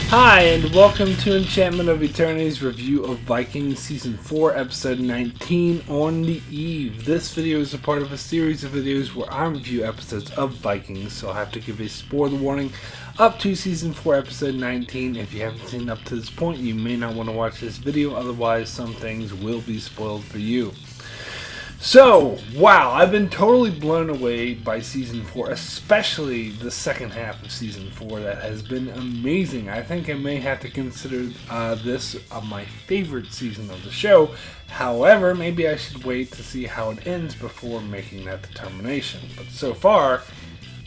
Hi, and welcome to Enchantment of Eternity's review of Vikings Season 4, Episode 19, On the Eve. This video is a part of a series of videos where I review episodes of Vikings, so I'll have to give a spoiler warning up to Season 4, Episode 19. If you haven't seen up to this point, you may not want to watch this video, otherwise some things will be spoiled for you. So, wow, I've been totally blown away by Season 4, especially the second half of Season 4. That has been amazing. I think I may have to consider this my favorite season of the show. However, maybe I should wait to see how it ends before making that determination. But so far,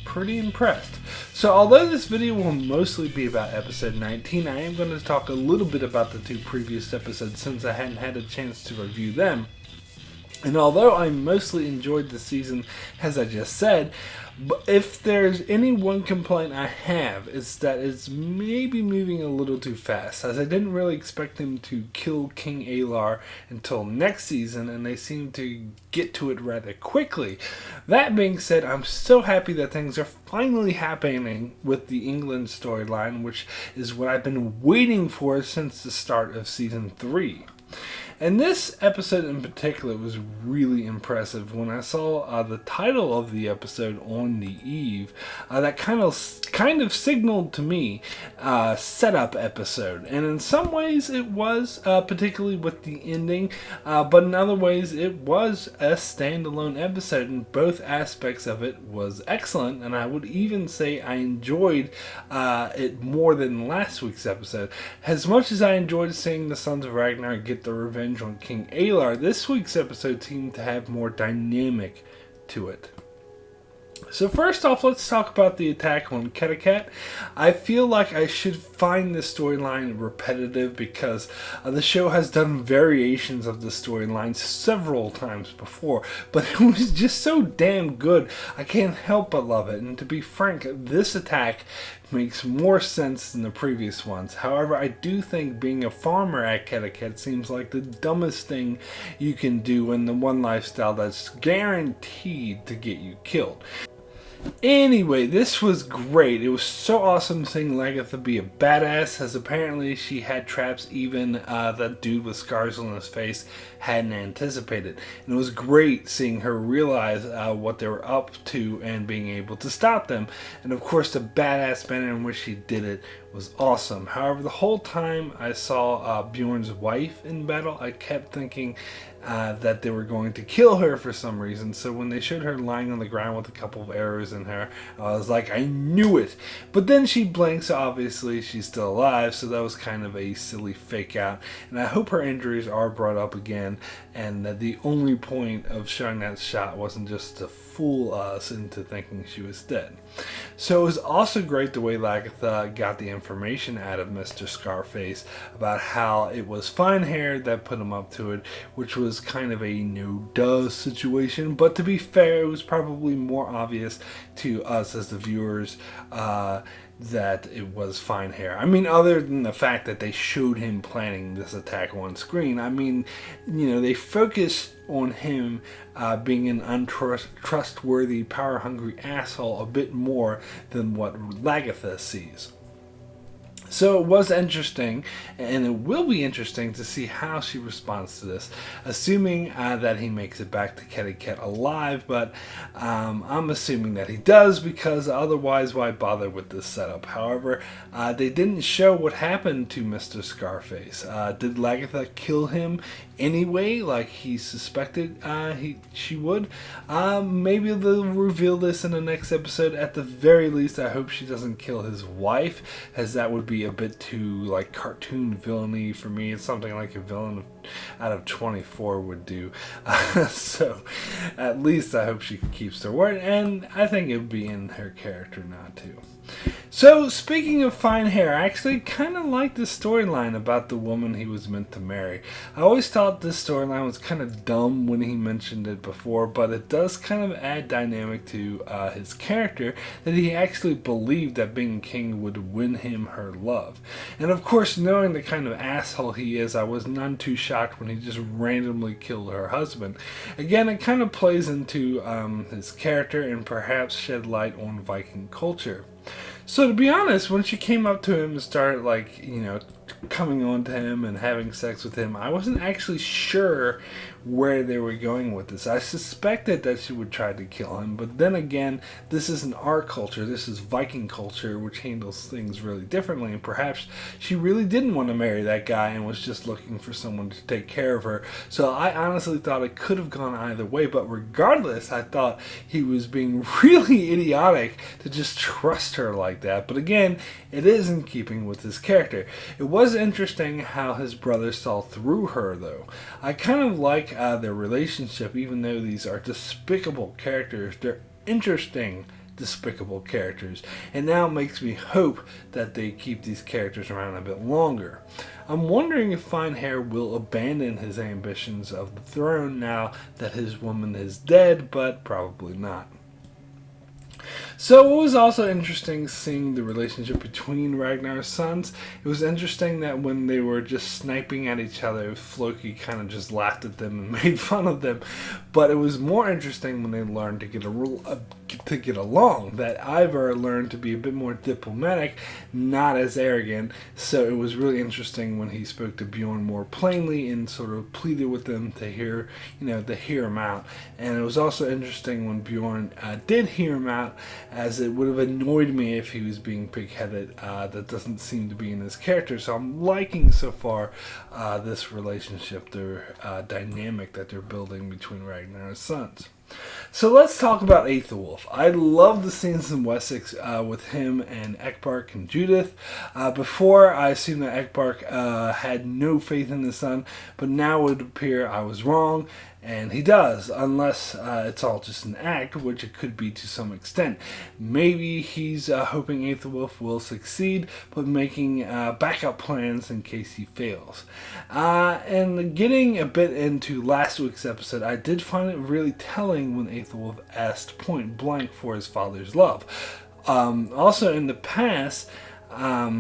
pretty impressed. So although this video will mostly be about episode 19, I am going to talk a little bit about the two previous episodes since I hadn't had a chance to review them. And although I mostly enjoyed the season, as I just said, if there's any one complaint I have, it's that it's maybe moving a little too fast, as I didn't really expect them to kill King Alar until next season, and they seem to get to it rather quickly. That being said, I'm so happy that things are finally happening with the England storyline, which is what I've been waiting for since the start of Season 3. And this episode in particular was really impressive. When I saw the title of the episode, On the Eve, that kind of signaled to me setup episode. And in some ways it was, particularly with the ending, but in other ways it was a standalone episode, and both aspects of it was excellent. And I would even say I enjoyed it more than last week's episode. As much as I enjoyed seeing the Sons of Ragnar get the revenge on King Alar, this week's episode seemed to have more dynamic to it. So first off, let's talk about the attack on Kettikat. I feel like I should find this storyline repetitive because the show has done variations of the storyline several times before, but it was just so damn good, I can't help but love it. And to be frank, this attack makes more sense than the previous ones. However, I do think being a farmer at Kettikat seems like the dumbest thing you can do in the one lifestyle that's guaranteed to get you killed. Anyway, this was great. It was so awesome seeing Lagertha be a badass, as apparently she had traps even that dude with scars on his face hadn't anticipated. And it was great seeing her realize what they were up to and being able to stop them. And of course, the badass manner in which she did it was awesome. However, the whole time I saw Bjorn's wife in battle, I kept thinking that they were going to kill her for some reason. So when they showed her lying on the ground with a couple of arrows in her, I was like, I knew it. But then she blinks, so obviously she's still alive, so that was kind of a silly fake out. And I hope her injuries are brought up again, and that the only point of showing that shot wasn't just to fool us into thinking she was dead. So it was also great the way Lagertha got the information out of Mr. Scarface about how it was Fine Hair that put him up to it, which was kind of a no-duh situation. But to be fair, it was probably more obvious to us as the viewers that it was Fine Hair. I mean, other than the fact that they showed him planning this attack on screen, I mean, you know, they focus on him being an untrustworthy, power-hungry asshole a bit more than what Lagertha sees. So it was interesting, and it will be interesting to see how she responds to this, assuming that he makes it back to Kettikat alive, but I'm assuming that he does, because otherwise why bother with this setup. However, they didn't show what happened to Mr. Scarface. Did Lagertha kill him anyway, like he suspected she would? Maybe they'll reveal this in the next episode. At the very least, I hope she doesn't kill his wife, as that would be a bit too like cartoon villainy for me. It's something like a villain out of 24 would do. So at least I hope she keeps her word, and I think it would be in her character not to. So speaking of Fine Hair, I actually kind of like the storyline about the woman he was meant to marry. I always thought this storyline was kind of dumb when he mentioned it before, but it does kind of add dynamic to his character, that he actually believed that being king would win him her love. And of course, knowing the kind of asshole he is, I was none too shocked when he just randomly killed her husband. Again, it kind of plays into his character and perhaps shed light on Viking culture. So to be honest, when she came up to him and started coming on to him and having sex with him, I wasn't actually sure where they were going with this. I suspected that she would try to kill him, but then again, this isn't our culture. This is Viking culture, which handles things really differently, and perhaps she really didn't want to marry that guy and was just looking for someone to take care of her. So I honestly thought it could have gone either way, but regardless, I thought he was being really idiotic to just trust her like that. But again, it is in keeping with his character. It was interesting how his brother saw through her, though. I kind of like their relationship, even though these are despicable characters. They're interesting, despicable characters, and now makes me hope that they keep these characters around a bit longer. I'm wondering if Finehair will abandon his ambitions of the throne now that his woman is dead, but probably not. So it was also interesting seeing the relationship between Ragnar's sons. It was interesting that when they were just sniping at each other, Floki kind of just laughed at them and made fun of them. But it was more interesting when they learned to get along. That Ivar learned to be a bit more diplomatic, not as arrogant. So it was really interesting when he spoke to Bjorn more plainly and sort of pleaded with them to hear him out. And it was also interesting when Bjorn did hear him out, as it would have annoyed me if he was being pig-headed. That doesn't seem to be in his character. So I'm liking so far this relationship, their dynamic that they're building between Ragnar's sons. So let's talk about Aethelwulf. I love the scenes in Wessex with him and Eckbark and Judith. Before, I assumed that Eckbark had no faith in his son, but now it would appear I was wrong, and he does, unless it's all just an act, which it could be to some extent. Maybe he's hoping Aethelwulf will succeed, but making backup plans in case he fails. And getting a bit into last week's episode, I did find it really telling when Aethelwulf asked point blank for his father's love. Also in the past, I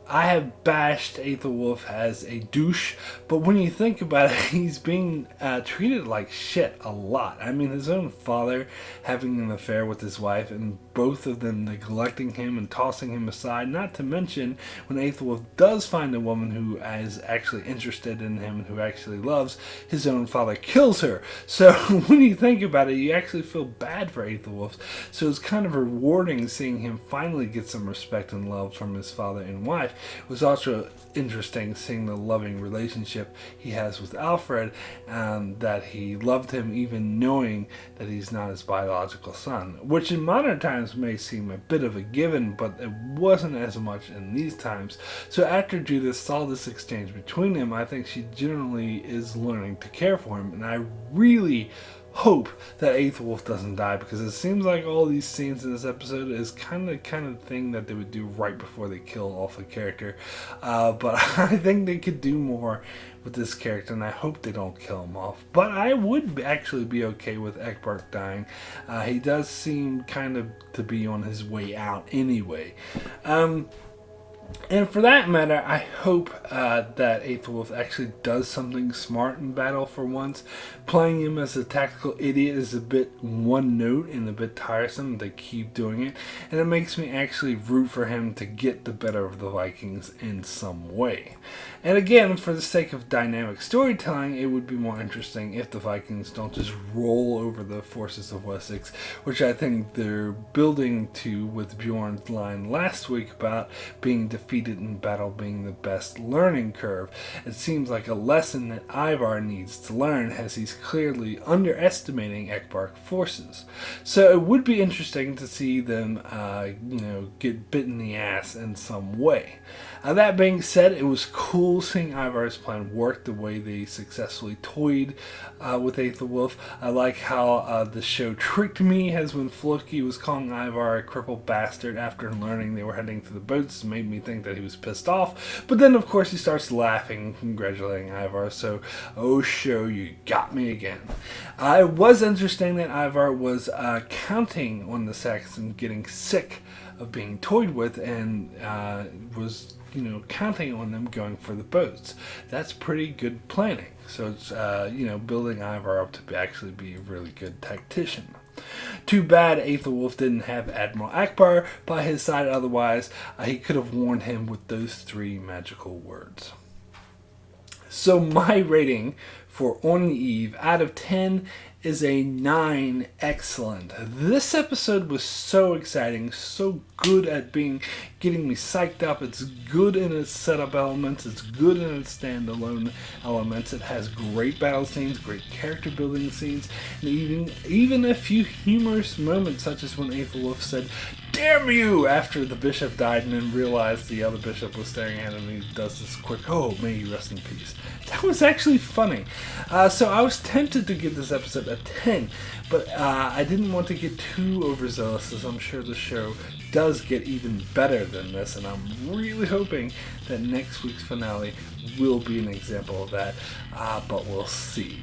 have bashed Aethelwulf as a douche, but when you think about it, he's being treated like shit a lot. I mean, his own father having an affair with his wife, and both of them neglecting him and tossing him aside, not to mention when Aethelwulf does find a woman who is actually interested in him and who actually loves, his own father kills her. So when you think about it, you actually feel bad for Aethelwulf. So it's kind of rewarding seeing him finally get some respect and love from his father and wife. It was also interesting seeing the loving relationship he has with Alfred, that he loved him even knowing that he's not his biological son, which in modern times may seem a bit of a given, but it wasn't as much in these times. So after Judith saw this exchange between them, I think she generally is learning to care for him, and I really hope that Aethelwulf doesn't die, because it seems like all these scenes in this episode is kind of thing that they would do right before they kill off a character. But I think they could do more with this character, and I hope they don't kill him off. But I would actually be okay with Eckbark dying. He does seem kind of to be on his way out anyway. And for that matter, I hope that Aethelwulf actually does something smart in battle for once. Playing him as a tactical idiot is a bit one note and a bit tiresome. They keep doing it, and it makes me actually root for him to get the better of the Vikings in some way. And again, for the sake of dynamic storytelling, it would be more interesting if the Vikings don't just roll over the forces of Wessex, which I think they're building to with Bjorn's line last week about being defeated in battle being the best learning curve. It seems like a lesson that Ivar needs to learn, as he's clearly underestimating Eckbark forces. So it would be interesting to see them, get bit in the ass in some way. That being said, it was cool seeing Ivar's plan work the way they successfully toyed with Aethelwulf. I like how the show tricked me, as when Floki was calling Ivar a crippled bastard after learning they were heading to the boats, it made me think that he was pissed off. But then, of course, he starts laughing and congratulating Ivar. So, oh show, you got me again. It was interesting that Ivar was counting on the Saxons getting sick of being toyed with, and was counting on them going for the boats. That's pretty good planning. So it's building Ivar up to actually be a really good tactician. Too bad Aethelwulf didn't have Admiral Akbar by his side, otherwise he could have warned him with those 3 magical words. So my rating for On the Eve out of 10 is a 9. Excellent. This episode was so exciting, so good at getting me psyched up. It's good in its setup elements, it's good in its standalone elements. It has great battle scenes, great character building scenes, and even a few humorous moments, such as when Aethelwulf said, "Damn you!" after the bishop died and then realized the other bishop was staring at him, and he does this quick, "Oh, may you rest in peace." That was actually funny. So I was tempted to give this episode a 10, but I didn't want to get too overzealous, as I'm sure the show does get even better than this, and I'm really hoping that next week's finale will be an example of that, but we'll see.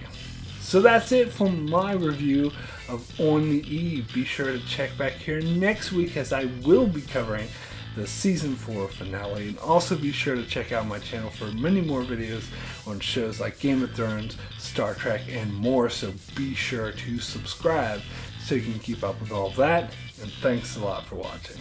So that's it for my review of On the Eve. Be sure to check back here next week, as I will be covering the Season 4 finale, and also be sure to check out my channel for many more videos on shows like Game of Thrones, Star Trek, and more, so be sure to subscribe so you can keep up with all that, and thanks a lot for watching.